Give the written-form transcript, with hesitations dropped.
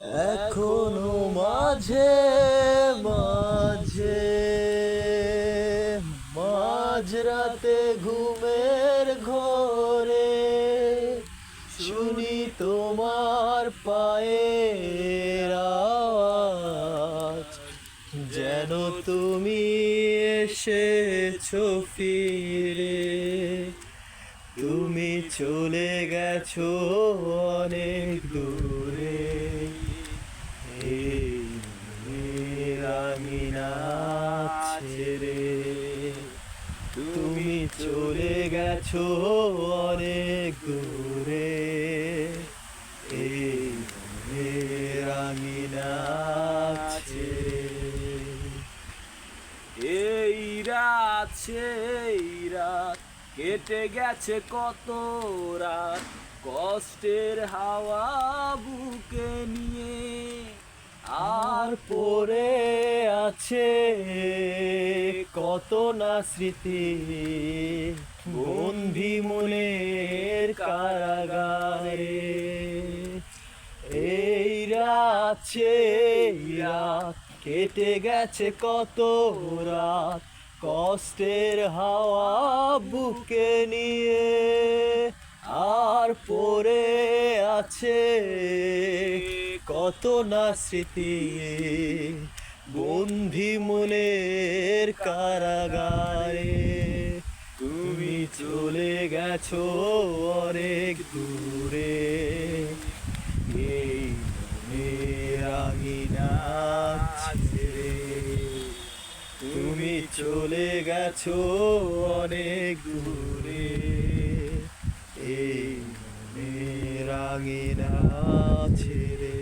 এখনো মাঝে মাঝে মাঝরাতে ঘুমের ঘোরে শুনি তোমার পায়ের আওয়াজ, যেন তুমি এসেছো ফিরে। তুমি চলে গেছো অনেক দূরে, এই রাঙিনা ছেড়ে। তুমি চলে গেছো অনেক দূরে, এই রাঙিনা ছেড়ে। এই রাত সেই রাত কেটে গেছে কত রাত, কষ্টের হাওয়া বুকে নিয়ে। আর পড়ে আছে কত না স্মৃতি, বন্দি মনের কারাগারে। এই রাত সেই রাত কেটে গেছে কত রাত, কষ্টের হাওয়া বুকে নিয়ে। আর পড়ে আছে কত না স্মৃতি, বন্দি মনের কারাগারে। তুমি চলে গেছো অনেক দূরে, এই রাঙিনা ছেড়ে। তুমি চলে গেছো অনেক দূরে, এই রাঙিনা ছেড়ে।